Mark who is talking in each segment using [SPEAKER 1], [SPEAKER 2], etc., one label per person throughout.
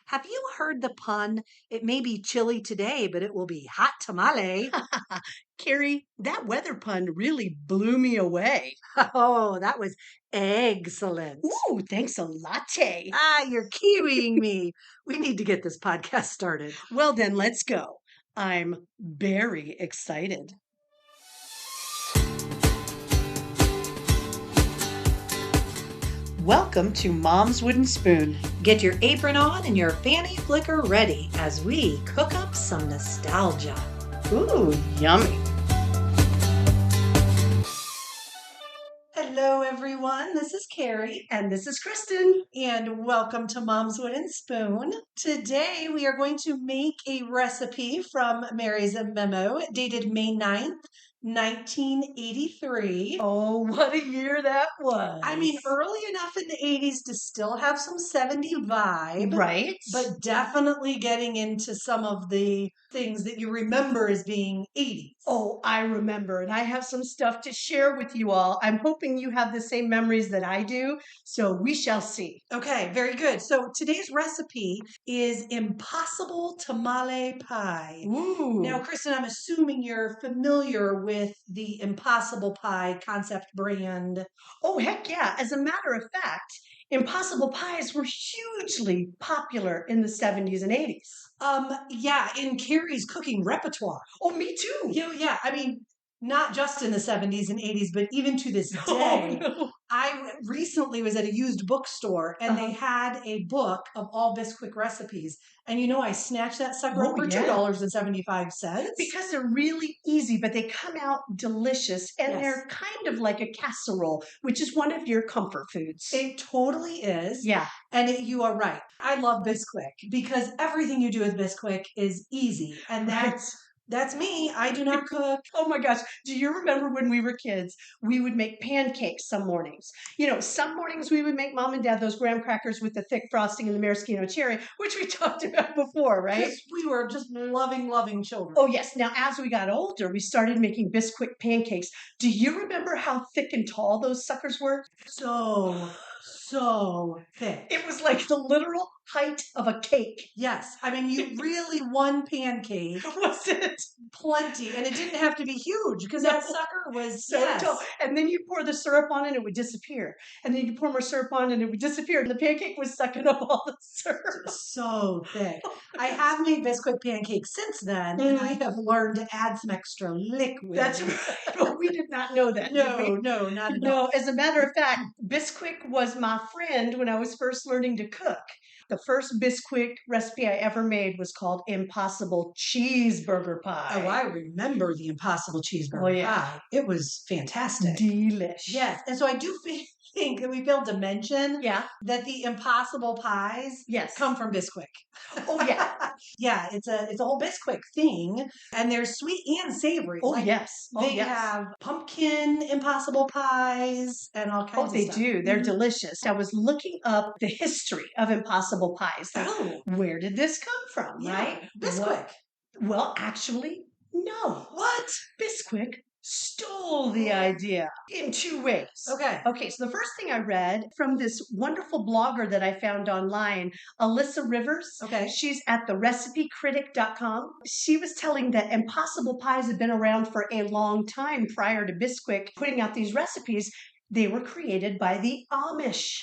[SPEAKER 1] Have you heard the pun? It may be chilly today, but it will be hot tamale.
[SPEAKER 2] Carrie, that weather pun really blew me away.
[SPEAKER 1] Oh, that was excellent.
[SPEAKER 2] Ooh, thanks a latte.
[SPEAKER 1] Ah, you're kiwiing me. We need to get this podcast started.
[SPEAKER 2] Well, then let's go. I'm very excited. Welcome to Mom's Wooden Spoon.
[SPEAKER 1] Get your apron on and your fanny flicker ready as we cook up some nostalgia.
[SPEAKER 2] Ooh, yummy.
[SPEAKER 1] Hello, everyone. This is Carrie.
[SPEAKER 2] And this is Kristen.
[SPEAKER 1] And welcome to Mom's Wooden Spoon. Today we are going to make a recipe from Mary's memo dated May 9th, 1983.
[SPEAKER 2] Oh, what a year that was.
[SPEAKER 1] I mean, early enough in the 80s to still have some 70 vibe.
[SPEAKER 2] Right?
[SPEAKER 1] But definitely getting into some of the things that you remember as being 80s.
[SPEAKER 2] Oh, I remember, and I have some stuff to share with you all. I'm hoping you have the same memories that I do, so we shall see.
[SPEAKER 1] Okay, very good. So today's recipe is impossible tamale pie.
[SPEAKER 2] Ooh.
[SPEAKER 1] Now, Kristen, I'm assuming you're familiar with the Impossible Pie concept brand.
[SPEAKER 2] Oh, heck yeah. As a matter of fact, Impossible Pies were hugely popular in the 70s and 80s.
[SPEAKER 1] Yeah, in Carrie's cooking repertoire.
[SPEAKER 2] Oh, me too.
[SPEAKER 1] Yeah. I mean, not just in the 70s and 80s, but even to this
[SPEAKER 2] Oh,
[SPEAKER 1] day.
[SPEAKER 2] no.
[SPEAKER 1] I recently was at a used bookstore and they had a book of all Bisquick recipes. And you know, I snatched that sucker up
[SPEAKER 2] Oh,
[SPEAKER 1] for
[SPEAKER 2] yeah.
[SPEAKER 1] $2.75.
[SPEAKER 2] Because they're really easy, but they come out delicious, and
[SPEAKER 1] Yes.
[SPEAKER 2] they're kind of like a casserole, which is one of your comfort foods.
[SPEAKER 1] It totally is.
[SPEAKER 2] Yeah.
[SPEAKER 1] And you are right. I love Bisquick because everything you do with Bisquick is easy. And
[SPEAKER 2] Right.
[SPEAKER 1] that's me. I do not cook.
[SPEAKER 2] Oh my gosh. Do you remember when we were kids, we would make pancakes some mornings? You know, some mornings we would make mom and dad those graham crackers with the thick frosting and the maraschino cherry, which we talked about before, right?
[SPEAKER 1] Because we were just loving children.
[SPEAKER 2] Oh, yes. Now, as we got older, we started making Bisquick pancakes. Do you remember how thick and tall those suckers were?
[SPEAKER 1] So thick.
[SPEAKER 2] It was like the literal height of a cake.
[SPEAKER 1] Yes. I mean, you really one pancake.
[SPEAKER 2] Was it?
[SPEAKER 1] Plenty. And it didn't have to be huge because that sucker was
[SPEAKER 2] so tall. And then you pour the syrup on and it would disappear. And then you pour more syrup on and it would disappear. And the pancake was sucking up all the syrup.
[SPEAKER 1] So thick. I have made Bisquick pancakes since then, and I have learned to add some extra liquid.
[SPEAKER 2] That's right. But we did not know that.
[SPEAKER 1] No, not at all.
[SPEAKER 2] No, as a matter of fact, Bisquick was my friend when I was first learning to cook. The first Bisquick recipe I ever made was called Impossible Cheeseburger Pie.
[SPEAKER 1] Oh, I remember the Impossible Cheeseburger pie. It was fantastic.
[SPEAKER 2] Delish.
[SPEAKER 1] Yes. And so I do think that we failed to mention that the Impossible Pies come from Bisquick.
[SPEAKER 2] Oh, yeah.
[SPEAKER 1] Yeah, it's a whole Bisquick thing. And they're sweet and savory.
[SPEAKER 2] Oh, yes.
[SPEAKER 1] They have pumpkin Impossible Pies and all kinds of stuff.
[SPEAKER 2] Oh, they do. They're delicious. I was looking up the history of Impossible Pies. Where did this come from, right?
[SPEAKER 1] Bisquick.
[SPEAKER 2] Well, actually, no. What? Bisquick stole the idea in two ways. Okay, so the first thing I read from this wonderful blogger that I found online, Alyssa Rivers. She's at therecipecritic.com. She was telling that Impossible Pies had been around for a long time prior to Bisquick putting out these recipes. They were created by the Amish.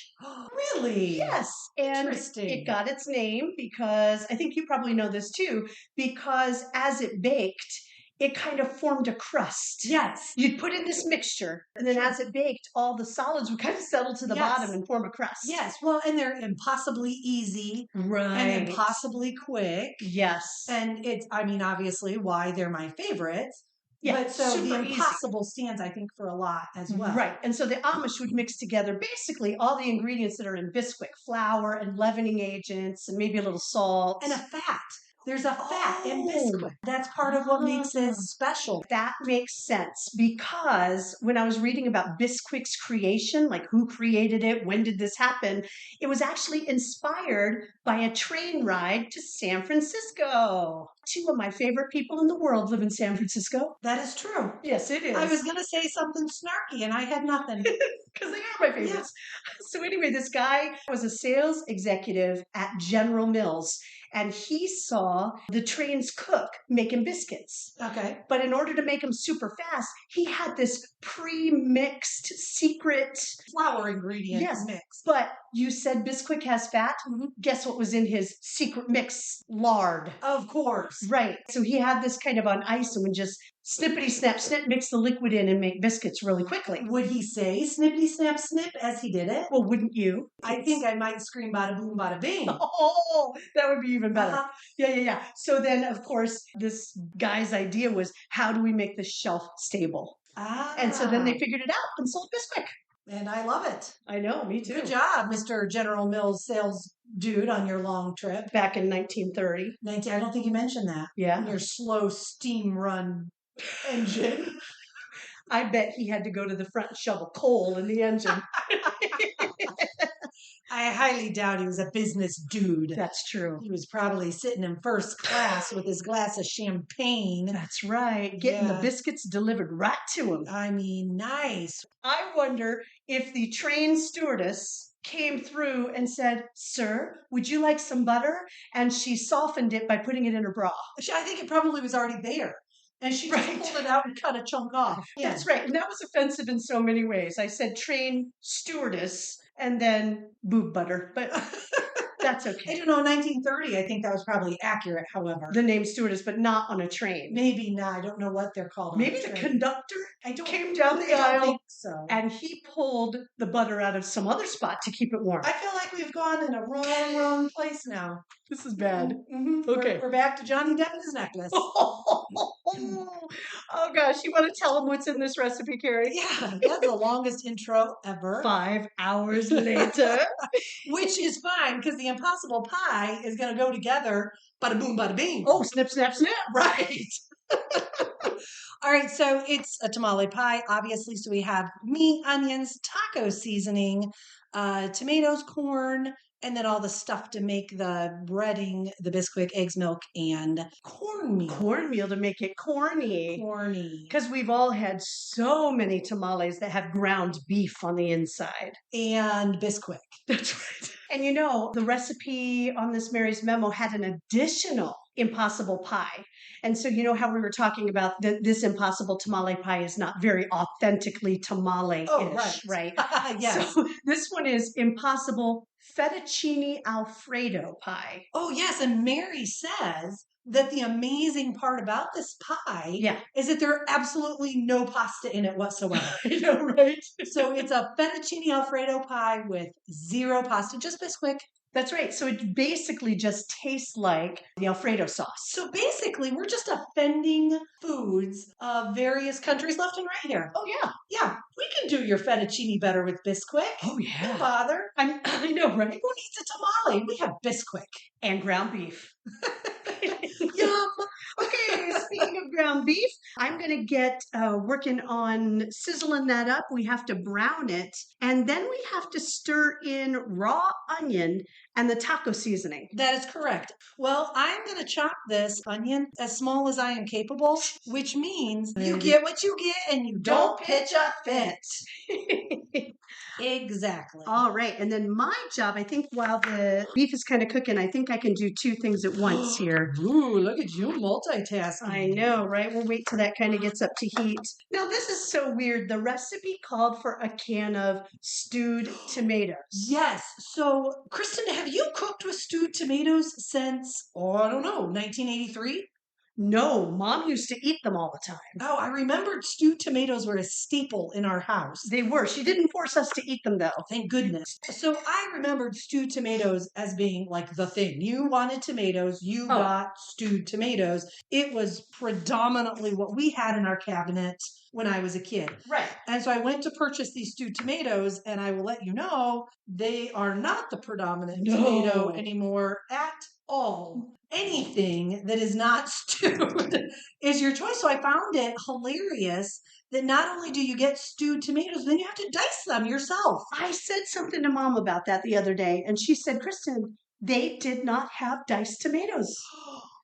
[SPEAKER 1] Really?
[SPEAKER 2] Yes. And it got its name because, I think you probably know this too, because as it baked, it kind of formed a crust.
[SPEAKER 1] Yes.
[SPEAKER 2] You'd put in this mixture, and then as it baked, all the solids would kind of settle to the bottom and form a crust.
[SPEAKER 1] Yes. Well, and they're impossibly easy.
[SPEAKER 2] Right.
[SPEAKER 1] And impossibly quick.
[SPEAKER 2] Yes.
[SPEAKER 1] And it's, I mean, obviously why they're my favorites.
[SPEAKER 2] Yeah,
[SPEAKER 1] but so the
[SPEAKER 2] easy.
[SPEAKER 1] Impossible stands, I think, for a lot as well.
[SPEAKER 2] Right. And so the Amish would mix together basically all the ingredients that are in Bisquick, flour and leavening agents and maybe a little salt.
[SPEAKER 1] And a fat. There's a fat in Bisquick. That's part of what makes it special.
[SPEAKER 2] That makes sense because when I was reading about Bisquick's creation, like who created it, when did this happen, it was actually inspired by a train ride to San Francisco. Two of my favorite people in the world live in San Francisco.
[SPEAKER 1] That is true.
[SPEAKER 2] Yes, it is.
[SPEAKER 1] I was going to say something snarky and I had nothing.
[SPEAKER 2] Because they are my favorites. Yeah. So anyway, this guy was a sales executive at General Mills, and he saw the train's cook making biscuits.
[SPEAKER 1] Okay.
[SPEAKER 2] But in order to make them super fast, he had this pre-mixed secret
[SPEAKER 1] flour ingredient mix.
[SPEAKER 2] But you said Bisquick has fat.
[SPEAKER 1] Mm-hmm.
[SPEAKER 2] Guess what was in his secret mix? Lard.
[SPEAKER 1] Of course.
[SPEAKER 2] Right. So he had this kind of on ice and would just snippity snap snip, mix the liquid in and make biscuits really quickly.
[SPEAKER 1] Would he say snippity snap snip as he did it?
[SPEAKER 2] Well, wouldn't you?
[SPEAKER 1] I think I might scream bada boom bada bing.
[SPEAKER 2] Oh, that would be even better. Yeah. So then, of course, this guy's idea was, how do we make this shelf stable? And so then they figured it out and sold Bisquick.
[SPEAKER 1] And I love it.
[SPEAKER 2] I know, me too.
[SPEAKER 1] Good job, Mr. General Mills sales dude on your long trip.
[SPEAKER 2] Back in 1930.
[SPEAKER 1] I don't think you mentioned that.
[SPEAKER 2] Yeah.
[SPEAKER 1] In your slow steam run engine.
[SPEAKER 2] I bet he had to go to the front and shovel coal in the engine.
[SPEAKER 1] I highly doubt he was a business dude.
[SPEAKER 2] That's true.
[SPEAKER 1] He was probably sitting in first class with his glass of champagne.
[SPEAKER 2] That's right. Getting the biscuits delivered right to him.
[SPEAKER 1] I mean, nice.
[SPEAKER 2] I wonder if the train stewardess came through and said, "Sir, would you like some butter?" And she softened it by putting it in her bra.
[SPEAKER 1] I think it probably was already there. And she just pulled it out and cut a chunk off.
[SPEAKER 2] Yeah. That's right. And that was offensive in so many ways. I said train stewardess and then boob butter, but that's okay.
[SPEAKER 1] I don't know, in 1930, I think that was probably accurate, however.
[SPEAKER 2] The name stewardess, but not on a train.
[SPEAKER 1] Maybe not. I don't know what they're called.
[SPEAKER 2] Maybe the conductor came down the aisle and he pulled the butter out of some other spot to keep it warm.
[SPEAKER 1] I feel like we've gone in a wrong place now.
[SPEAKER 2] This is bad.
[SPEAKER 1] Mm-hmm. Okay. We're back to Johnny Depp and his necklace.
[SPEAKER 2] Oh gosh, you want to tell them what's in this recipe, Carrie?
[SPEAKER 1] Yeah, that's the longest intro ever.
[SPEAKER 2] 5 hours later.
[SPEAKER 1] Which is fine because the impossible pie is going to go together. Bada boom, bada bing.
[SPEAKER 2] Oh, snip, snap, snap.
[SPEAKER 1] Right. All right, so it's a tamale pie, obviously. So we have meat, onions, taco seasoning, tomatoes, corn, and then all the stuff to make the breading, the Bisquick, eggs, milk, and cornmeal.
[SPEAKER 2] Cornmeal to make it corny.
[SPEAKER 1] Corny.
[SPEAKER 2] Because we've all had so many tamales that have ground beef on the inside.
[SPEAKER 1] And Bisquick.
[SPEAKER 2] That's right. And you know, the recipe on this Mary's Memo had an additional impossible pie. And so you know how we were talking about that this impossible tamale pie is not very authentically tamale-ish, right?
[SPEAKER 1] Yes.
[SPEAKER 2] So this one is impossible fettuccine Alfredo pie.
[SPEAKER 1] Oh, yes. And Mary says that the amazing part about this pie is that there are absolutely no pasta in it whatsoever.
[SPEAKER 2] I know, right?
[SPEAKER 1] So it's a fettuccine Alfredo pie with zero pasta, just Bisquick.
[SPEAKER 2] That's right. So it basically just tastes like the Alfredo sauce.
[SPEAKER 1] So basically, we're just offending foods of various countries left and right here.
[SPEAKER 2] Oh, yeah.
[SPEAKER 1] Yeah. We can do your fettuccine better with Bisquick.
[SPEAKER 2] Oh, yeah.
[SPEAKER 1] Don't bother.
[SPEAKER 2] I know, right?
[SPEAKER 1] Who needs a tamale? We have Bisquick.
[SPEAKER 2] And ground beef.
[SPEAKER 1] Yum.
[SPEAKER 2] Okay, speaking of ground beef, I'm going to get working on sizzling that up. We have to brown it, and then we have to stir in raw onion and the taco seasoning.
[SPEAKER 1] That is correct. Well, I'm going to chop this onion as small as I am capable, which means you get what you get and you don't pitch a fit. Exactly.
[SPEAKER 2] All right. And then my job, I think while the beef is kind of cooking, I think I can do two things at once here.
[SPEAKER 1] Ooh, look at you multitasking.
[SPEAKER 2] I know, right? We'll wait till that kind of gets up to heat. Now, this is so weird. The recipe called for a can of stewed tomatoes.
[SPEAKER 1] Yes. So, Kristen, have you cooked with stewed tomatoes since, I don't know, 1983?
[SPEAKER 2] No, Mom used to eat them all the time.
[SPEAKER 1] Oh, I remembered stewed tomatoes were a staple in our house.
[SPEAKER 2] They were. She didn't force us to eat them, though.
[SPEAKER 1] Thank goodness. So I remembered stewed tomatoes as being like the thing. You wanted tomatoes, you got stewed tomatoes. It was predominantly what we had in our cabinet when I was a kid.
[SPEAKER 2] Right.
[SPEAKER 1] And so I went to purchase these stewed tomatoes, and I will let you know, they are not the predominant tomato anymore at all. Anything that is not stewed is your choice. So I found it hilarious that not only do you get stewed tomatoes, then you have to dice them yourself.
[SPEAKER 2] I said something to Mom about that the other day, and she said, Kristen, they did not have diced tomatoes.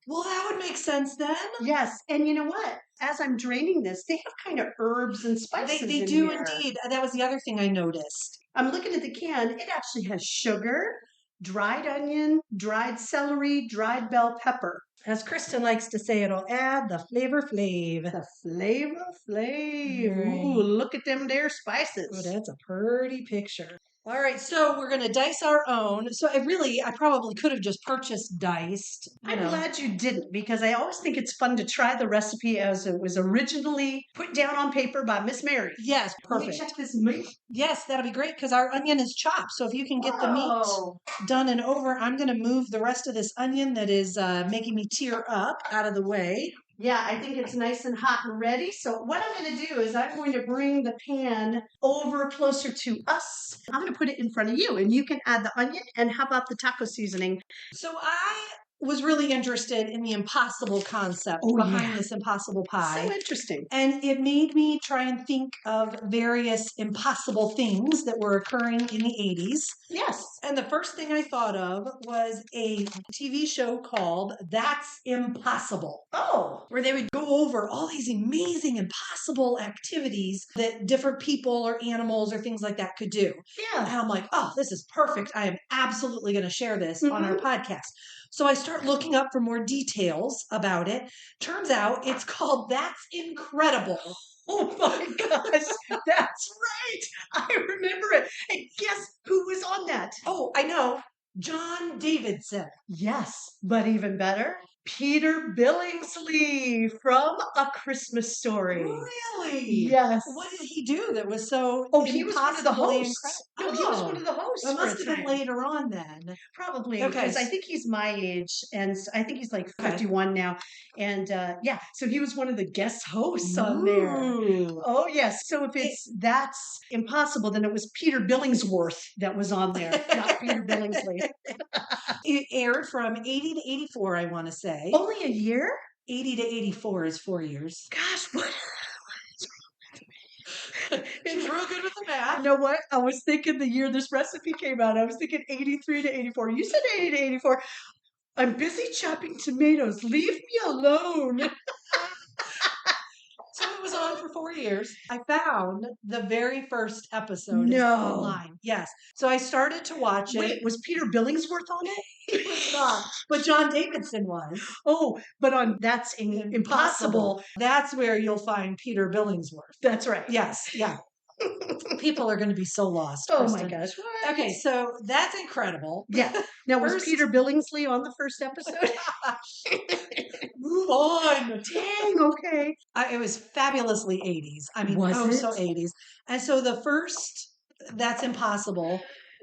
[SPEAKER 1] Well, that would make sense then.
[SPEAKER 2] Yes, and you know what? As I'm draining this, they have kind of herbs and spices
[SPEAKER 1] They
[SPEAKER 2] in
[SPEAKER 1] do
[SPEAKER 2] here.
[SPEAKER 1] indeed. That was the other thing I noticed.
[SPEAKER 2] I'm looking at the can. It actually has sugar, dried onion, dried celery, dried bell pepper.
[SPEAKER 1] As Kristen likes to say, it'll add the flavor flav.
[SPEAKER 2] The flavor flav.
[SPEAKER 1] Right.
[SPEAKER 2] Ooh, look at them there spices.
[SPEAKER 1] Oh, that's a pretty picture. All right, so we're going to dice our own. So I probably could have just purchased diced.
[SPEAKER 2] I'm glad you didn't, because I always think it's fun to try the recipe as it was originally put down on paper by Miss Mary.
[SPEAKER 1] Yes, perfect.
[SPEAKER 2] Let me check this meat.
[SPEAKER 1] Yes, that'll be great because our onion is chopped. So if you can get the meat done and over, I'm going to move the rest of this onion that is making me tear up out of the way.
[SPEAKER 2] Yeah, I think it's nice and hot and ready. So what I'm going to do is I'm going to bring the pan over closer to us. I'm going to put it in front of you, and you can add the onion. And how about the taco seasoning?
[SPEAKER 1] So I was really interested in the impossible concept behind this impossible pie.
[SPEAKER 2] So interesting.
[SPEAKER 1] And it made me try and think of various impossible things that were occurring in the 80s.
[SPEAKER 2] Yes.
[SPEAKER 1] And the first thing I thought of was a TV show called That's Impossible.
[SPEAKER 2] Oh.
[SPEAKER 1] Where they would go over all these amazing, impossible activities that different people or animals or things like that could do.
[SPEAKER 2] Yeah.
[SPEAKER 1] And I'm like, oh, this is perfect. I am absolutely going to share this on our podcast. So I start looking up for more details about it. Turns out it's called That's Incredible.
[SPEAKER 2] Oh my gosh, that's right. I remember it. And guess who was on that?
[SPEAKER 1] Oh, I know. John Davidson.
[SPEAKER 2] Yes, but even better, Peter Billingsley from A Christmas Story.
[SPEAKER 1] Really?
[SPEAKER 2] Yes.
[SPEAKER 1] What did he do that was so
[SPEAKER 2] he was one of the hosts.
[SPEAKER 1] incredible?
[SPEAKER 2] No, he was one of the hosts.
[SPEAKER 1] It must have been later on then.
[SPEAKER 2] Probably,
[SPEAKER 1] Okay.
[SPEAKER 2] because I think he's my age, and I think he's like 51 now. And yeah, so he was one of the guest hosts on there. Oh, yes. So if that's impossible, then it was Peter Billingsworth that was on there, not Peter Billingsley.
[SPEAKER 1] It aired from 80 to 84, I want to say.
[SPEAKER 2] Only a year?
[SPEAKER 1] 80 to 84 is 4 years.
[SPEAKER 2] Gosh, what?
[SPEAKER 1] She's real good with the math.
[SPEAKER 2] You know what? I was thinking the year this recipe came out. I was thinking 83 to 84. You said 80 to 84. I'm busy chopping tomatoes. Leave me alone.
[SPEAKER 1] So it was on for 4 years. I found the very first episode online. Yes. So I started to watch it.
[SPEAKER 2] Wait, was Peter Billingsworth on it?
[SPEAKER 1] He was not. But John Davidson was.
[SPEAKER 2] Oh, but on That's Impossible.
[SPEAKER 1] That's where you'll find Peter Billingsworth.
[SPEAKER 2] That's right.
[SPEAKER 1] Yes. Yeah. People are going to be so lost.
[SPEAKER 2] Oh
[SPEAKER 1] Kristen.
[SPEAKER 2] my gosh. What?
[SPEAKER 1] Okay, so that's incredible.
[SPEAKER 2] Yeah. Now, was Peter Billingsley on the first episode?
[SPEAKER 1] Move on.
[SPEAKER 2] Dang, okay.
[SPEAKER 1] It was fabulously 80s. I mean, so 80s. And so the first That's Impossible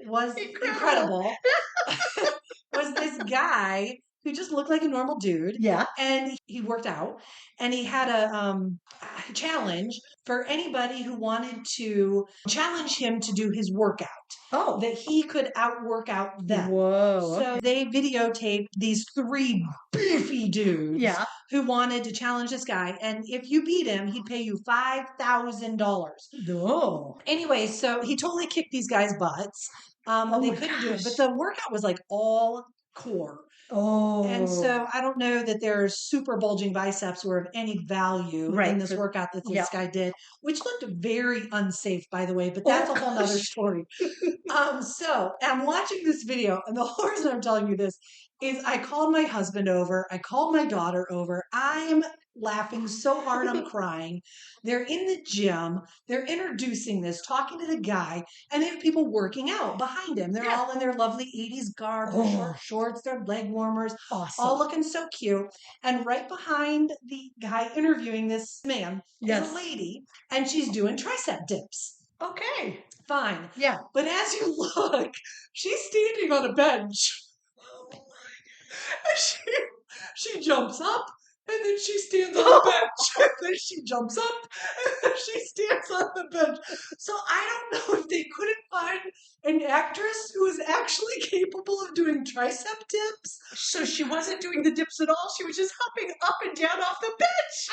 [SPEAKER 1] was incredible. Was this guy who just looked like a normal dude.
[SPEAKER 2] Yeah.
[SPEAKER 1] And he worked out. And he had a challenge for anybody who wanted to challenge him to do his workout.
[SPEAKER 2] Oh.
[SPEAKER 1] That he could outwork out them.
[SPEAKER 2] Whoa.
[SPEAKER 1] So they videotaped these 3 beefy dudes who wanted to challenge this guy. And if you beat him, he'd pay you $5,000.
[SPEAKER 2] Oh.
[SPEAKER 1] Anyway, so he totally kicked these guys' butts. They couldn't do it. But the workout was like all core.
[SPEAKER 2] Oh.
[SPEAKER 1] And so I don't know that their super bulging biceps were of any value in this workout that this guy did, which looked very unsafe, by the way, but that's a whole nother story. So I'm watching this video, and the whole reason I'm telling you this is I called my husband over. I called my daughter over. I'm laughing so hard I'm crying. They're in the gym. They're introducing this, talking to the guy, and they have people working out behind him. They're all in their lovely 80s garb, their short shorts, their leg warmers, all looking so cute. And right behind the guy interviewing this man is a lady, and she's doing tricep dips.
[SPEAKER 2] Okay.
[SPEAKER 1] Fine.
[SPEAKER 2] Yeah.
[SPEAKER 1] But as you look, she's standing on a bench. She jumps up. And then she stands on the bench. And then she jumps up. And then she stands on the bench. So I don't know if they couldn't find an actress who is actually capable of doing tricep dips.
[SPEAKER 2] So she wasn't doing the dips at all. She was just hopping up and down off the bench.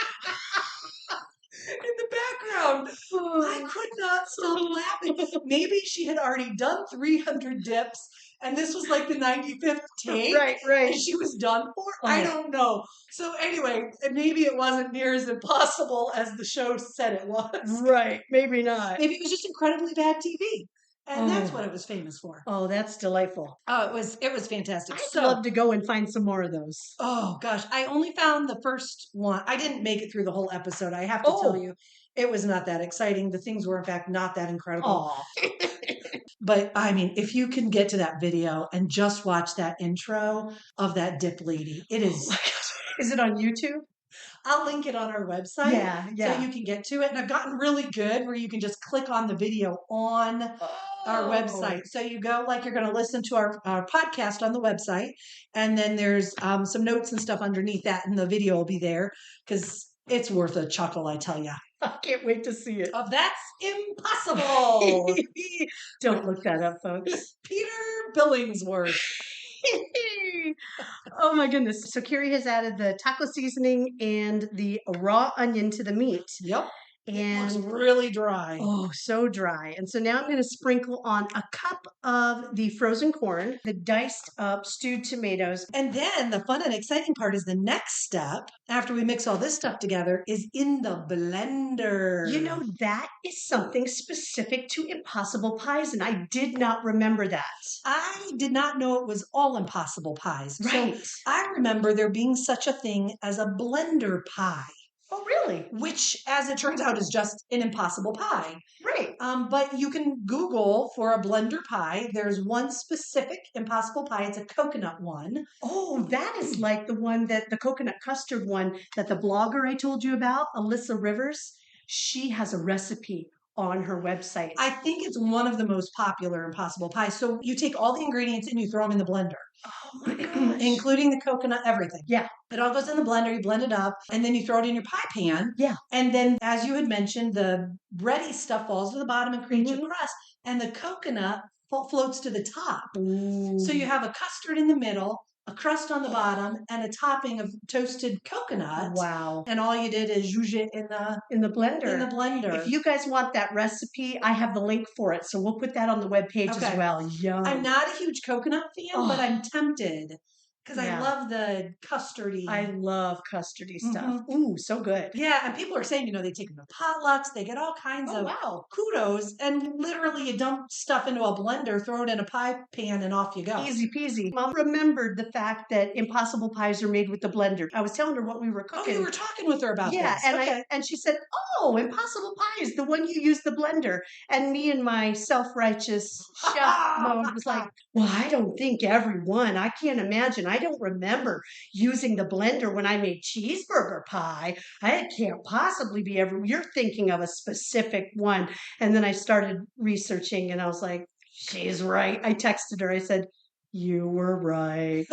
[SPEAKER 1] In the background. I could not stop laughing. Maybe she had already done 300 dips and this was like the 95th take.
[SPEAKER 2] Right.
[SPEAKER 1] And she was done for. I don't know. So anyway, maybe it wasn't near as impossible as the show said it was.
[SPEAKER 2] Right. Maybe not.
[SPEAKER 1] Maybe it was just incredibly bad TV. And that's what it was famous for.
[SPEAKER 2] Oh, that's delightful.
[SPEAKER 1] Oh, it was fantastic.
[SPEAKER 2] I'd love to go and find some more of those.
[SPEAKER 1] Oh gosh, I only found the first one. I didn't make it through the whole episode. I have to tell you, it was not that exciting. The things were in fact not that incredible. But I mean, if you can get to that video and just watch that intro of that dip lady, it is.
[SPEAKER 2] Oh my gosh. Is it on YouTube?
[SPEAKER 1] I'll link it on our website.
[SPEAKER 2] Yeah.
[SPEAKER 1] So you can get to it. And I've gotten really good where you can just click on the video on our website. So you go like you're going to listen to our podcast on the website. And then there's some notes and stuff underneath that. And the video will be there because it's worth a chuckle, I tell you.
[SPEAKER 2] I can't wait to see it.
[SPEAKER 1] That's impossible.
[SPEAKER 2] Don't look that up, folks.
[SPEAKER 1] Peter Billingsworth.
[SPEAKER 2] Oh my goodness. So Carrie has added the taco seasoning and the raw onion to the meat.
[SPEAKER 1] Yep.
[SPEAKER 2] And
[SPEAKER 1] it looks really dry.
[SPEAKER 2] Oh, so dry. And so now I'm going to sprinkle on a cup of the frozen corn, the diced up stewed tomatoes.
[SPEAKER 1] And then the fun and exciting part is the next step, after we mix all this stuff together, is in the blender.
[SPEAKER 2] You know, that is something specific to Impossible Pies, and I did not remember that.
[SPEAKER 1] I did not know it was all Impossible Pies.
[SPEAKER 2] Right.
[SPEAKER 1] So I remember there being such a thing as a blender pie.
[SPEAKER 2] Oh, really?
[SPEAKER 1] Which, as it turns out, is just an impossible pie.
[SPEAKER 2] Right.
[SPEAKER 1] But you can Google for a blender pie. There's one specific impossible pie. It's a coconut one.
[SPEAKER 2] Oh, that is like the one the coconut custard one that the blogger I told you about, Alyssa Rivers, she has a recipe on her website.
[SPEAKER 1] I think it's one of the most popular impossible pies. So you take all the ingredients and you throw them in the blender.
[SPEAKER 2] Oh my gosh.
[SPEAKER 1] Including the coconut, everything.
[SPEAKER 2] Yeah.
[SPEAKER 1] It all goes in the blender, you blend it up, and then you throw it in your pie pan.
[SPEAKER 2] Yeah.
[SPEAKER 1] And then, as you had mentioned, the bready stuff falls to the bottom and creates your crust, and the coconut floats to the top.
[SPEAKER 2] Ooh.
[SPEAKER 1] So you have a custard in the middle, a crust on the bottom, and a topping of toasted coconut.
[SPEAKER 2] Wow.
[SPEAKER 1] And all you did is use it in the blender.
[SPEAKER 2] If you guys want that recipe, I have the link for it. So we'll put that on the webpage as well. Yum.
[SPEAKER 1] I'm not a huge coconut fan, but I'm tempted. Because I love the custardy.
[SPEAKER 2] I love custardy stuff. Ooh, so good.
[SPEAKER 1] Yeah, and people are saying, they take them to potlucks. They get all kinds of kudos. And literally you dump stuff into a blender, throw it in a pie pan, and off you go.
[SPEAKER 2] Easy peasy. Mom remembered the fact that impossible pies are made with the blender. I was telling her what we were cooking.
[SPEAKER 1] Oh, you were talking with her about this.
[SPEAKER 2] And she said, oh, impossible pies, the one you use the blender. And me and my self-righteous chef mode was like, well, I don't think everyone. I can't imagine. I don't remember using the blender when I made cheeseburger pie. I can't possibly be you're thinking of a specific one. And then I started researching and I was like, she's right. I texted her. I said, you were right.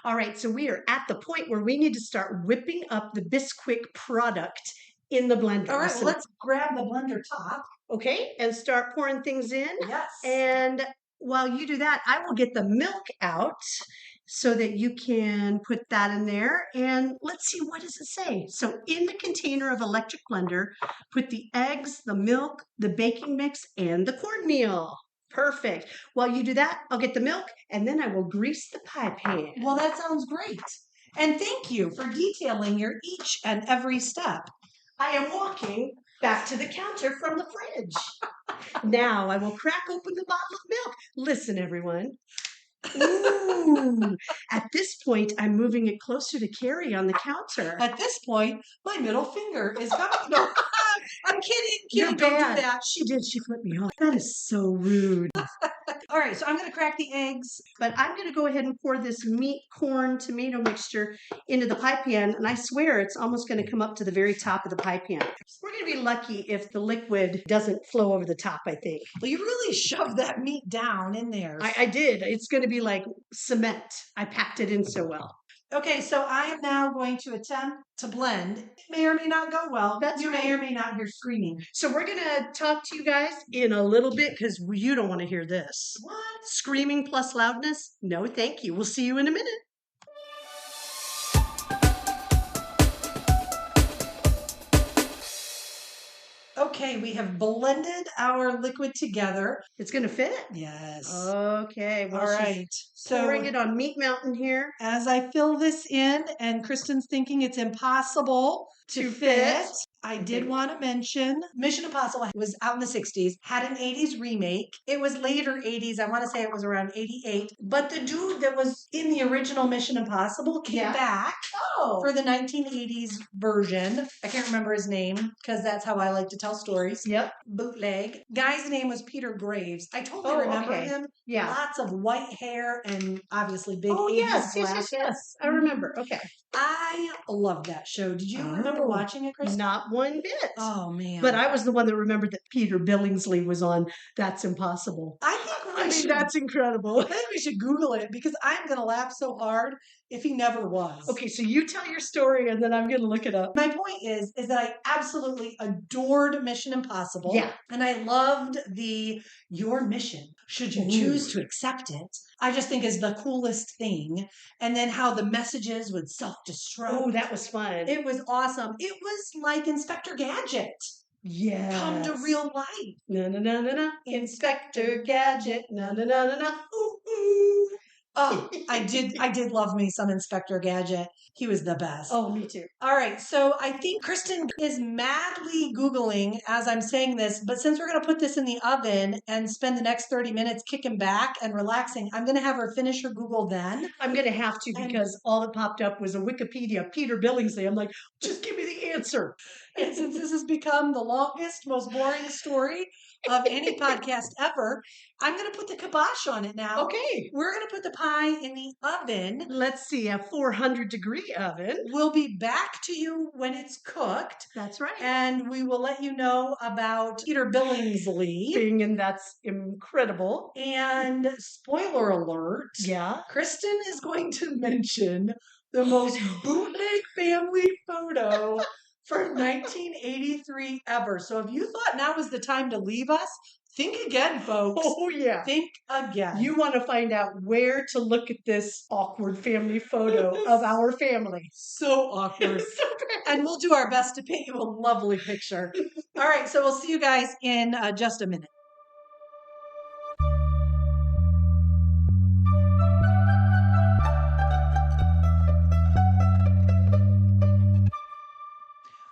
[SPEAKER 2] All right. So we are at the point where we need to start whipping up the Bisquick product in the blender.
[SPEAKER 1] All right. Well, let's grab the blender top.
[SPEAKER 2] Okay. And start pouring things in.
[SPEAKER 1] Yes.
[SPEAKER 2] And while you do that, I will get the milk out so that you can put that in there. And let's see, what does it say? So in the container of electric blender, put the eggs, the milk, the baking mix, and the cornmeal. Perfect. While you do that, I'll get the milk and then I will grease the pie pan.
[SPEAKER 1] Well, that sounds great. And thank you for detailing your each and every step.
[SPEAKER 2] I am walking back to the counter from the fridge. Now I will crack open the bottle of milk. Listen, everyone. Ooh. At this point, I'm moving it closer to Carrie on the counter.
[SPEAKER 1] At this point, my middle finger is coming. No, I'm kidding.
[SPEAKER 2] You're
[SPEAKER 1] Don't
[SPEAKER 2] bad.
[SPEAKER 1] do that.
[SPEAKER 2] She did. She flipped me off. That is so rude.
[SPEAKER 1] All right, so I'm going to crack the eggs.
[SPEAKER 2] But I'm going to go ahead and pour this meat, corn, tomato mixture into the pie pan. And I swear it's almost going to come up to the very top of the pie pan. We're going to be lucky if the liquid doesn't flow over the top, I think.
[SPEAKER 1] Well, you really shoved that meat down in there.
[SPEAKER 2] I did. It's going to be like cement. I packed it in so well.
[SPEAKER 1] Okay, so I am now going to attempt to blend. It may or may not go well.
[SPEAKER 2] That's
[SPEAKER 1] you
[SPEAKER 2] right.
[SPEAKER 1] may or may not hear screaming.
[SPEAKER 2] So we're going to talk to you guys in a little bit because you don't want to hear this.
[SPEAKER 1] What?
[SPEAKER 2] Screaming plus loudness? No, thank you. We'll see you in a minute.
[SPEAKER 1] Okay, we have blended our liquid together.
[SPEAKER 2] It's going to fit?
[SPEAKER 1] Yes.
[SPEAKER 2] Okay. Well,
[SPEAKER 1] all right.
[SPEAKER 2] So pouring it on Meat Mountain here.
[SPEAKER 1] As I fill this in, and Kristen's thinking it's impossible to fit. I did want to mention Mission Impossible was out in the 60s, had an 80s remake. It was later 80s. I want to say it was around 88. But the dude that was in the original Mission Impossible came back for the 1980s version. I can't remember his name because that's how I like to tell stories.
[SPEAKER 2] Yep.
[SPEAKER 1] Bootleg. Guy's name was Peter Graves. I totally remember him.
[SPEAKER 2] Yeah.
[SPEAKER 1] Lots of white hair and obviously big 80s glasses.
[SPEAKER 2] Yes. I remember. Okay.
[SPEAKER 1] I love that show. Did you remember watching it, Kristen?
[SPEAKER 2] Not one bit.
[SPEAKER 1] Oh, man.
[SPEAKER 2] But I was the one that remembered that Peter Billingsley was on That's Impossible. That's incredible.
[SPEAKER 1] I think we should Google it because I'm going to laugh so hard if he never was.
[SPEAKER 2] Okay, so you tell your story and then I'm going to look it up.
[SPEAKER 1] My point is that I absolutely adored Mission Impossible.
[SPEAKER 2] Yeah.
[SPEAKER 1] And I loved your mission, should you choose to accept it, I just think is the coolest thing. And then how the messages would self-destruct.
[SPEAKER 2] Oh, that was fun.
[SPEAKER 1] It was awesome. It was like Inspector Gadget.
[SPEAKER 2] Yeah.
[SPEAKER 1] Come to real life.
[SPEAKER 2] Na na na na na. Inspector Gadget. Na na na na na. Ooh ooh.
[SPEAKER 1] Oh, I did love me some Inspector Gadget. He was the best.
[SPEAKER 2] Oh, me too.
[SPEAKER 1] All right, so I think Kristen is madly Googling as I'm saying this, but since we're going to put this in the oven and spend the next 30 minutes kicking back and relaxing, I'm going to have her finish her Google then.
[SPEAKER 2] I'm going to have to because all that popped up was a Wikipedia, Peter Billingsley. I'm like, just give me the answer.
[SPEAKER 1] And since this has become the longest, most boring story of any podcast ever, I'm going to put the kibosh on it now.
[SPEAKER 2] Okay.
[SPEAKER 1] We're going to put the pie in the oven.
[SPEAKER 2] Let's see, a 400-degree oven.
[SPEAKER 1] We'll be back to you when it's cooked.
[SPEAKER 2] That's right.
[SPEAKER 1] And we will let you know about Peter Billingsley.
[SPEAKER 2] And that's incredible.
[SPEAKER 1] And spoiler alert.
[SPEAKER 2] Yeah.
[SPEAKER 1] Kristen is going to mention the most bootleg family photo for 1983 ever. So if you thought now was the time to leave us, think again, folks.
[SPEAKER 2] Oh, yeah.
[SPEAKER 1] Think again.
[SPEAKER 2] You want to find out where to look at this awkward family photo of our family.
[SPEAKER 1] So awkward. And we'll do our best to paint you a lovely picture. All right, so we'll see you guys in just a minute.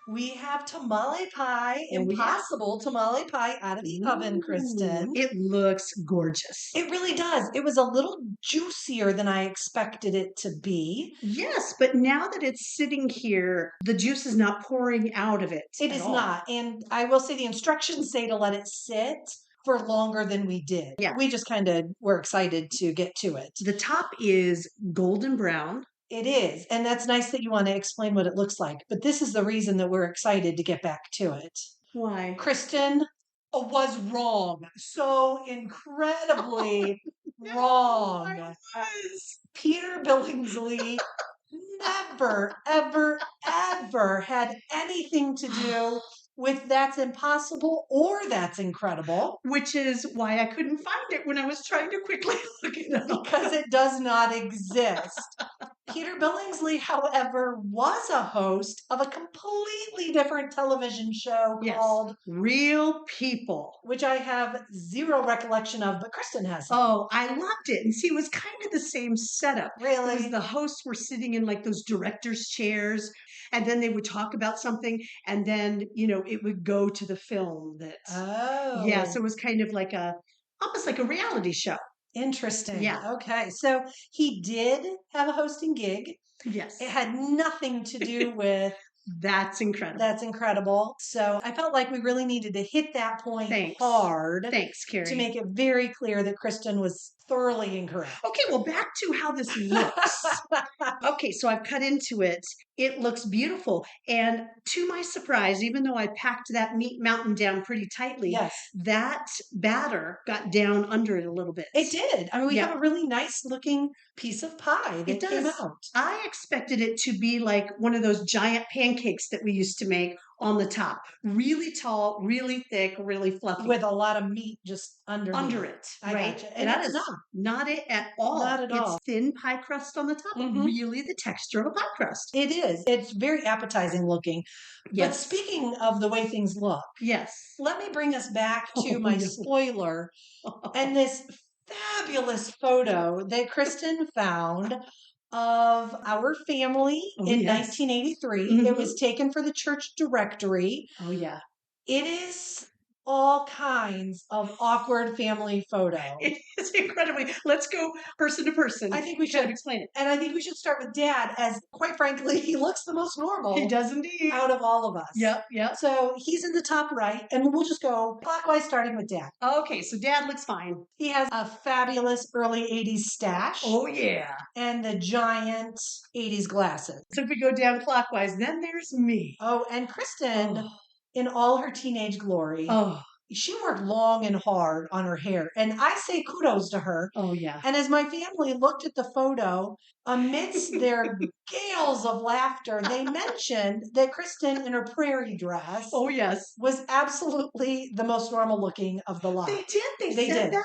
[SPEAKER 1] We have tamale pie, impossible tamale pie out of the oven, Kristen.
[SPEAKER 2] It looks gorgeous.
[SPEAKER 1] It really does. It was a little juicier than I expected it to be.
[SPEAKER 2] Yes, but now that it's sitting here, the juice is not pouring out of it.
[SPEAKER 1] It is not. And I will say the instructions say to let it sit for longer than we did.
[SPEAKER 2] Yeah.
[SPEAKER 1] We just kind of were excited to get to it.
[SPEAKER 2] The top is golden brown.
[SPEAKER 1] It is. And that's nice that you want to explain what it looks like. But this is the reason that we're excited to get back to it.
[SPEAKER 2] Why?
[SPEAKER 1] Kristen was wrong. So incredibly wrong.
[SPEAKER 2] I was.
[SPEAKER 1] Peter Billingsley never, ever, ever had anything to do with That's Impossible or That's Incredible.
[SPEAKER 2] Which is why I couldn't find it when I was trying to quickly look it up.
[SPEAKER 1] Because it does not exist. Peter Billingsley, however, was a host of a completely different television show called
[SPEAKER 2] Real People,
[SPEAKER 1] which I have zero recollection of, but Kristen has.
[SPEAKER 2] Oh, I loved it. And see, it was kind of the same setup.
[SPEAKER 1] Really?
[SPEAKER 2] Because the hosts were sitting in like those director's chairs, and then they would talk about something, and then, it would go to the film that.
[SPEAKER 1] Oh.
[SPEAKER 2] Yeah, so it was kind of like almost like a reality show.
[SPEAKER 1] Interesting.
[SPEAKER 2] Yeah.
[SPEAKER 1] Okay. So he did have a hosting gig.
[SPEAKER 2] Yes.
[SPEAKER 1] It had nothing to do with
[SPEAKER 2] That's incredible.
[SPEAKER 1] That's incredible. So I felt like we really needed to hit that point hard.
[SPEAKER 2] Thanks, Carrie.
[SPEAKER 1] To make it very clear that Kristen was thoroughly incorrect.
[SPEAKER 2] Okay, well, back to how this looks. Okay, so I've cut into it. It looks beautiful. And to my surprise, even though I packed that meat mountain down pretty tightly,
[SPEAKER 1] Yes.
[SPEAKER 2] that batter got down under it a little bit.
[SPEAKER 1] It did. I mean, we
[SPEAKER 2] Yeah.
[SPEAKER 1] have a really nice looking piece of pie that
[SPEAKER 2] It
[SPEAKER 1] came
[SPEAKER 2] does.
[SPEAKER 1] out.
[SPEAKER 2] I expected it to be like one of those giant pancakes that we used to make on the top. Really tall, really thick, really fluffy.
[SPEAKER 1] With a lot of meat just underneath.
[SPEAKER 2] Under it,
[SPEAKER 1] I
[SPEAKER 2] right?
[SPEAKER 1] gotcha.
[SPEAKER 2] And
[SPEAKER 1] And
[SPEAKER 2] that
[SPEAKER 1] it's
[SPEAKER 2] is
[SPEAKER 1] not.
[SPEAKER 2] not it at all.
[SPEAKER 1] Not at all.
[SPEAKER 2] It's thin pie crust on the top, but
[SPEAKER 1] Mhm.
[SPEAKER 2] really the texture of a pie crust.
[SPEAKER 1] It is. It's very appetizing looking. But
[SPEAKER 2] Yes.
[SPEAKER 1] speaking of the way things look,
[SPEAKER 2] Yes.
[SPEAKER 1] let me bring us back to
[SPEAKER 2] Oh,
[SPEAKER 1] my
[SPEAKER 2] no.
[SPEAKER 1] spoiler and this fabulous photo that Kristen found of our family
[SPEAKER 2] Oh,
[SPEAKER 1] in
[SPEAKER 2] yes.
[SPEAKER 1] 1983. It was taken for the church directory.
[SPEAKER 2] Oh, yeah.
[SPEAKER 1] It is all kinds of awkward family photos.
[SPEAKER 2] It is incredibly. Let's go person to person.
[SPEAKER 1] I think we
[SPEAKER 2] Kind of
[SPEAKER 1] should.
[SPEAKER 2] explain it.
[SPEAKER 1] And I think we should start with Dad, as quite frankly, he looks the most normal
[SPEAKER 2] He does indeed.
[SPEAKER 1] out of all of us.
[SPEAKER 2] Yep, yep.
[SPEAKER 1] So he's in the top right, and we'll just go clockwise, starting with Dad.
[SPEAKER 2] Okay, so Dad looks fine.
[SPEAKER 1] He has a fabulous early 80s stash.
[SPEAKER 2] Oh, yeah.
[SPEAKER 1] And the giant 80s glasses.
[SPEAKER 2] So if we go down clockwise, then there's me.
[SPEAKER 1] Oh, and Kristen,
[SPEAKER 2] Oh.
[SPEAKER 1] in all her teenage glory,
[SPEAKER 2] Oh.
[SPEAKER 1] she worked long and hard on her hair. And I say kudos to her.
[SPEAKER 2] Oh, yeah.
[SPEAKER 1] And as my family looked at the photo, amidst their gales of laughter, they mentioned that Kristen in her prairie dress
[SPEAKER 2] Oh, yes.
[SPEAKER 1] was absolutely the most normal looking of the lot.
[SPEAKER 2] They did. They said that?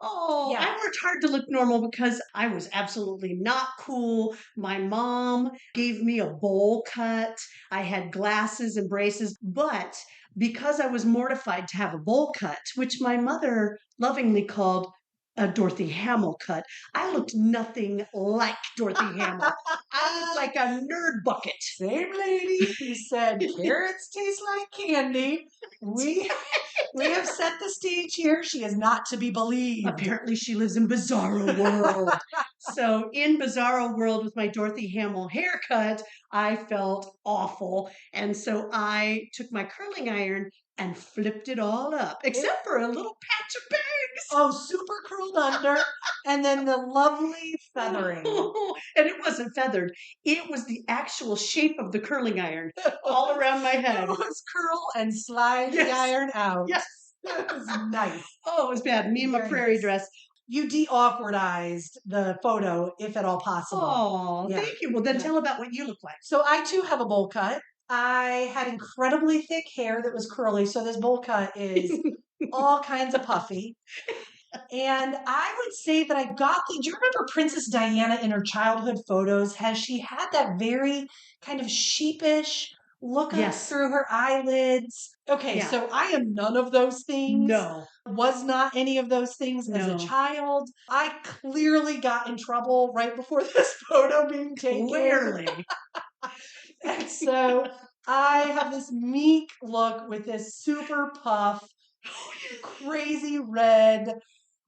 [SPEAKER 2] Oh,
[SPEAKER 1] Yeah.
[SPEAKER 2] I worked hard to look normal because I was absolutely not cool. My mom gave me a bowl cut. I had glasses and braces, but because I was mortified to have a bowl cut, which my mother lovingly called a Dorothy Hamill cut, I looked nothing like Dorothy Hamill. I looked like a nerd bucket.
[SPEAKER 1] Same lady who said carrots taste like candy. We have set the stage here. She is not to be believed.
[SPEAKER 2] Apparently she lives in Bizarro World. So in Bizarro World with my Dorothy Hamill haircut, I felt awful. And so I took my curling iron and flipped it all up, except for a little patch of bangs.
[SPEAKER 1] Oh, super curled under, and then the lovely feathering.
[SPEAKER 2] And it wasn't feathered. It was the actual shape of the curling iron all around my head.
[SPEAKER 1] It was curl and slide the iron out.
[SPEAKER 2] Yes.
[SPEAKER 1] It was nice.
[SPEAKER 2] Oh, it was bad. Me and my
[SPEAKER 1] Very
[SPEAKER 2] prairie
[SPEAKER 1] nice.
[SPEAKER 2] dress.
[SPEAKER 1] You de-awkwardized the photo, if at all possible.
[SPEAKER 2] Oh,
[SPEAKER 1] Yeah.
[SPEAKER 2] thank you. Well, then tell about what you look like.
[SPEAKER 1] So I too have a bowl cut. I had incredibly thick hair that was curly, so this bowl cut is all kinds of puffy. And I would say that do you remember Princess Diana in her childhood photos? Has she had that very kind of sheepish look up through her eyelids? Okay, so I am none of those things.
[SPEAKER 2] No.
[SPEAKER 1] Was not any of those things as a child. I clearly got in trouble right before this photo being taken.
[SPEAKER 2] Clearly.
[SPEAKER 1] And so I have this meek look with this super puff, crazy red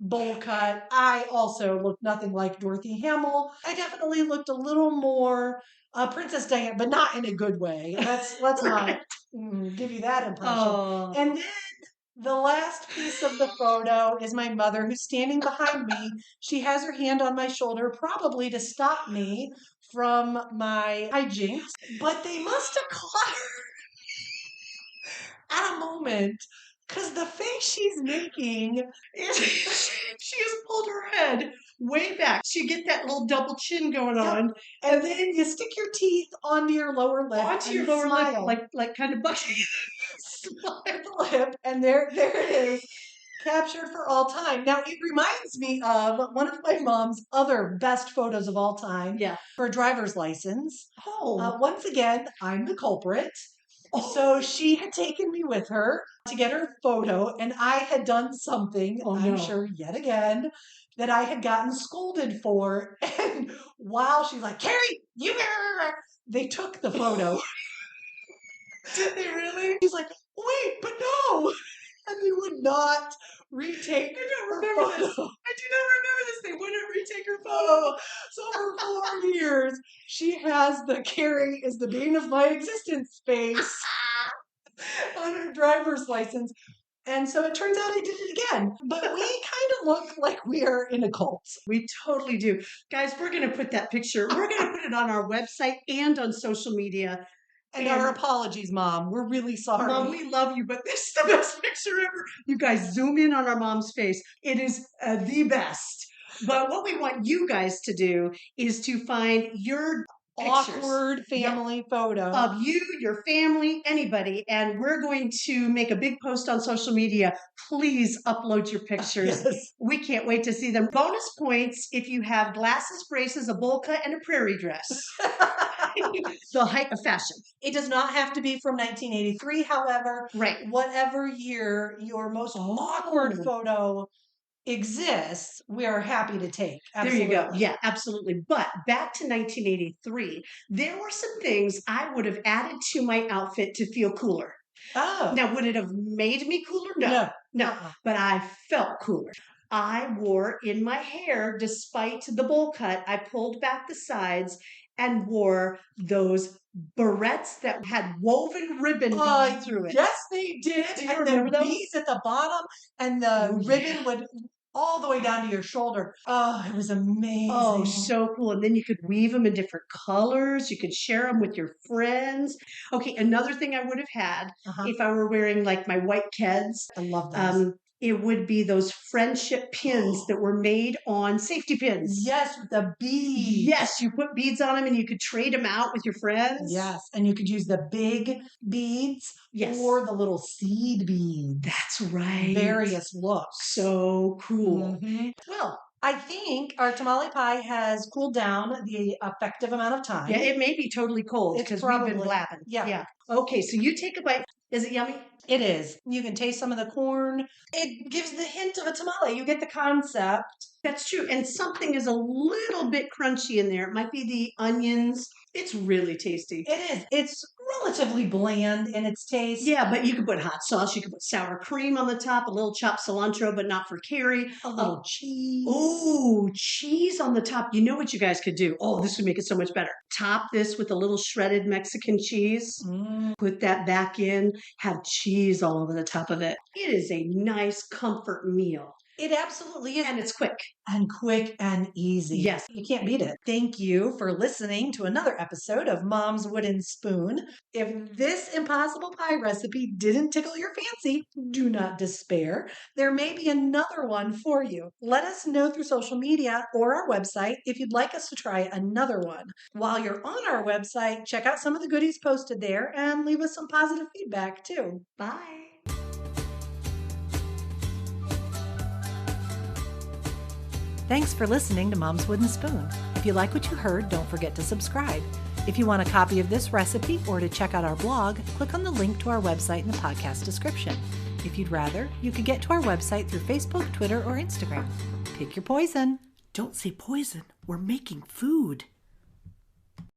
[SPEAKER 1] bowl cut. I also look nothing like Dorothy Hamill. I definitely looked a little more Princess Diana, but not in a good way. Let's not give you that impression.
[SPEAKER 2] Oh.
[SPEAKER 1] And then the last piece of the photo is my mother, who's standing behind me. She has her hand on my shoulder, probably to stop me from my hijinks. But they must have caught her at a moment, because the face she's making is
[SPEAKER 2] she has pulled her head way back. She get that little double chin going on.
[SPEAKER 1] And then you stick your teeth onto your lower lip.
[SPEAKER 2] Onto your lower lip, like kind of bushing.
[SPEAKER 1] Slide the lip, and there it is, captured for all time. Now, it reminds me of one of my mom's other best photos of all time.
[SPEAKER 2] Yeah.
[SPEAKER 1] Her driver's license.
[SPEAKER 2] Oh.
[SPEAKER 1] Once again, I'm the culprit. So she had taken me with her to get her photo, and I had done something, I'm sure yet again, that I had gotten scolded for. And while she's like, Carrie, they took the photo.
[SPEAKER 2] Did they really?
[SPEAKER 1] She's like, wait, but no. And they would not retake
[SPEAKER 2] I don't
[SPEAKER 1] her
[SPEAKER 2] remember
[SPEAKER 1] photo.
[SPEAKER 2] this. I do not remember this. They wouldn't retake her photo.
[SPEAKER 1] So for 4 years, she has the Carrie is the bane of my existence face on her driver's license. And so it turns out I did it again. But we kind of look like we are in a cult.
[SPEAKER 2] We totally do. Guys, we're going to put that picture, we're going to put it on our website and on social media.
[SPEAKER 1] And our apologies, Mom. We're really sorry.
[SPEAKER 2] Mom, we love you, but this is the best picture ever. You guys zoom in on our mom's face. It is the best. But what we want you guys to do is to find your
[SPEAKER 1] awkward family photo
[SPEAKER 2] of you, your family, anybody, and we're going to make a big post on social media. Please upload your pictures.
[SPEAKER 1] Yes.
[SPEAKER 2] We can't wait to see them. Bonus points if you have glasses, braces, a bowl cut, and a prairie dress. The height of fashion.
[SPEAKER 1] It does not have to be from 1983, however.
[SPEAKER 2] Right.
[SPEAKER 1] Whatever year your most awkward photo exists, we are happy to take.
[SPEAKER 2] Absolutely. There you go. Yeah, absolutely. But back to 1983, there were some things I would have added to my outfit to feel cooler.
[SPEAKER 1] Oh.
[SPEAKER 2] Now, would it have made me cooler? No. But I felt cooler. I wore in my hair, despite the bowl cut, I pulled back the sides and wore those barrettes that had woven ribbon beads through it.
[SPEAKER 1] Yes, they did.
[SPEAKER 2] Do you remember those?
[SPEAKER 1] Beads at the bottom, and the ribbon would all the way down to your shoulder. Oh, it was amazing.
[SPEAKER 2] Oh, so cool. And then you could weave them in different colors. You could share them with your friends. Okay, another thing I would have had if I were wearing like my white Keds.
[SPEAKER 1] I love those.
[SPEAKER 2] It would be those friendship pins that were made on safety pins.
[SPEAKER 1] Yes, with the beads.
[SPEAKER 2] Yes, you put beads on them and you could trade them out with your friends.
[SPEAKER 1] Yes, and you could use the big beads or the little seed beads.
[SPEAKER 2] That's right.
[SPEAKER 1] Various looks.
[SPEAKER 2] So cool.
[SPEAKER 1] Mm-hmm. Well, I think our tamale pie has cooled down the effective amount of time.
[SPEAKER 2] Yeah, it may be totally cold because we've been blabbing. Yeah. Okay, so you take a bite. Is it yummy?
[SPEAKER 1] It is. You can taste some of the corn. It gives the hint of a tamale. You get the concept.
[SPEAKER 2] That's true. And something is a little bit crunchy in there. It might be the onions. It's really tasty.
[SPEAKER 1] It is. It's relatively bland in its taste.
[SPEAKER 2] Yeah, but you could put hot sauce. You could put sour cream on the top, a little chopped cilantro, but not for Carrie.
[SPEAKER 1] A little cheese.
[SPEAKER 2] Oh, cheese on the top. You know what you guys could do? Oh, this would make it so much better. Top this with a little shredded Mexican cheese. Put that back in. Have cheese all over the top of it. It is a nice comfort meal.
[SPEAKER 1] It absolutely is.
[SPEAKER 2] And it's quick.
[SPEAKER 1] And quick and easy.
[SPEAKER 2] Yes.
[SPEAKER 1] You can't beat it. Thank you for listening to another episode of Mom's Wooden Spoon. If this impossible pie recipe didn't tickle your fancy, do not despair. There may be another one for you. Let us know through social media or our website if you'd like us to try another one. While you're on our website, check out some of the goodies posted there and leave us some positive feedback too. Bye. Thanks for listening to Mom's Wooden Spoon. If you like what you heard, don't forget to subscribe. If you want a copy of this recipe or to check out our blog, click on the link to our website in the podcast description. If you'd rather, you could get to our website through Facebook, Twitter, or Instagram. Pick your poison. Don't say poison. We're making food.